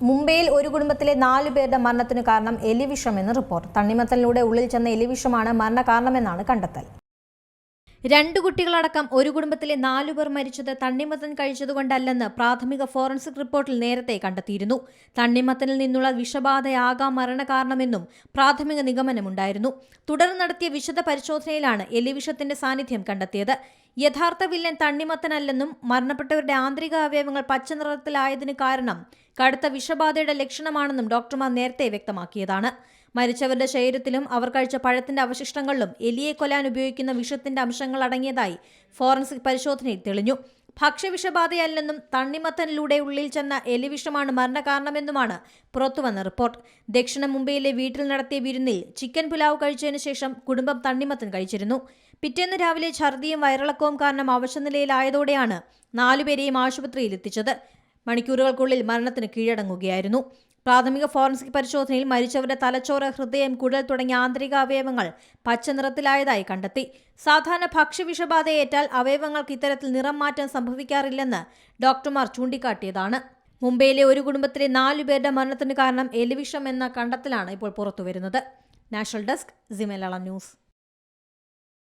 മുംബൈയിൽ ഒരു കുടുംബത്തിലെ 4 പേരുടെ മരണത്തിന് കാരണം എലിവിഷമെന്ന് റിപ്പോർട്ട്. തണ്ണിമത്തനിലൂടെ ഉള്ളിൽ ചെന്ന എലിവിഷമാണ് മരണകാരണമെന്നാണ് കണ്ടെത്തൽ. 2 കുട്ടികളടക്കം ഒരു കുടുംബത്തിലെ 4 പേർ മരിച്ചത് തണ്ണിമത്തൻ കഴിച്ചതുകൊണ്ടല്ലെന്ന് പ്രാഥമിക ഫോറൻസിക് റിപ്പോർട്ടിൽ നേരത്തെ കണ്ടെത്തിയിരുന്നു. തണ്ണിമത്തനിൽ നിന്നുള്ള വിഷബാധയാകാം മരണകാരണമെന്നും പ്രാഥമിക നിഗമനമുണ്ടായിരുന്നു. തുടർന്ന് നടത്തിയ വിശദ പരിശോധനയിലാണ് എലിവിഷത്തിന്റെ സാന്നിധ്യം കണ്ടെത്തിയത്. യഥാർത്ഥ വില്ലൻ തണ്ണിമത്തനല്ലെന്നും മരണപ്പെട്ടവരുടെ ആന്തരിക അവയവങ്ങൾ പച്ചനിറത്തിലായതിന് കാരണം കടുത്ത വിഷബാധയുടെ ലക്ഷണമാണെന്നും ഡോക്ടർമാർ നേരത്തെ വ്യക്തമാക്കിയതാണ്. മരിച്ചവരുടെ ശരീരത്തിലും അവർ കഴിച്ച പഴത്തിന്റെ അവശിഷ്ടങ്ങളിലും എലിയെ കൊല്ലാൻ ഉപയോഗിക്കുന്ന വിഷത്തിന്റെ അംശങ്ങൾ അടങ്ങിയതായി ഫോറൻസിക് പരിശോധനയിൽ തെളിഞ്ഞു. ഭക്ഷ്യവിഷബാധയല്ലെന്നും തണ്ണിമത്തനിലൂടെ ഉള്ളിൽ ചെന്ന എലിവിഷമാണ് മരണകാരണമെന്നുമാണ് പുറത്തുവന്ന റിപ്പോർട്ട്. ദക്ഷിണ മുംബൈയിലെ വീട്ടിൽ നടത്തിയ വിരുന്നിൽ ചിക്കൻ പുലാവ് കഴിച്ചതിനു ശേഷം കുടുംബം തണ്ണിമത്തൻ കഴിച്ചിരുന്നു. പിറ്റേന്ന് രാവിലെ ഛർദിയും വയറിളക്കവും കാരണം അവശനിലയിലായതോടെയാണ് 4 പേരെയും ആശുപത്രിയിൽ എത്തിച്ചത്. മണിക്കൂറുകൾക്കുള്ളിൽ മരണത്തിന് കീഴടങ്ങുകയായിരുന്നു. പ്രാഥമിക ഫോറൻസിക് പരിശോധനയിൽ മരിച്ചവരുടെ തലച്ചോറ്, ഹൃദയം, കുടൽ തുടങ്ങിയ ആന്തരിക അവയവങ്ങൾ പച്ചനിറത്തിലായതായി കണ്ടെത്തി. സാധാരണ ഭക്ഷ്യവിഷബാധയേറ്റാൽ അവയവങ്ങൾക്ക് ഇത്തരത്തിൽ നിറം മാറ്റം സംഭവിക്കാറില്ലെന്ന് ഡോക്ടർമാർ ചൂണ്ടിക്കാട്ടിയതാണ്. മുംബൈയിലെ ഒരു കുടുംബത്തിലെ 4 പേരുടെ മരണത്തിന് കാരണം എലിവിഷം എന്ന കണ്ടെത്തലാണ് ഇപ്പോൾ പുറത്തുവരുന്നത്. National desk, C Malayalam news.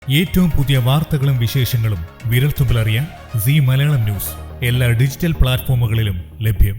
ഏറ്റവും പുതിയ വാർത്തകളും വിശേഷങ്ങളും വിരൽത്തുമ്പിലറിയാൻ സി മലയാളം ന്യൂസ് എല്ലാ ഡിജിറ്റൽ പ്ലാറ്റ്ഫോമുകളിലും ലഭ്യം.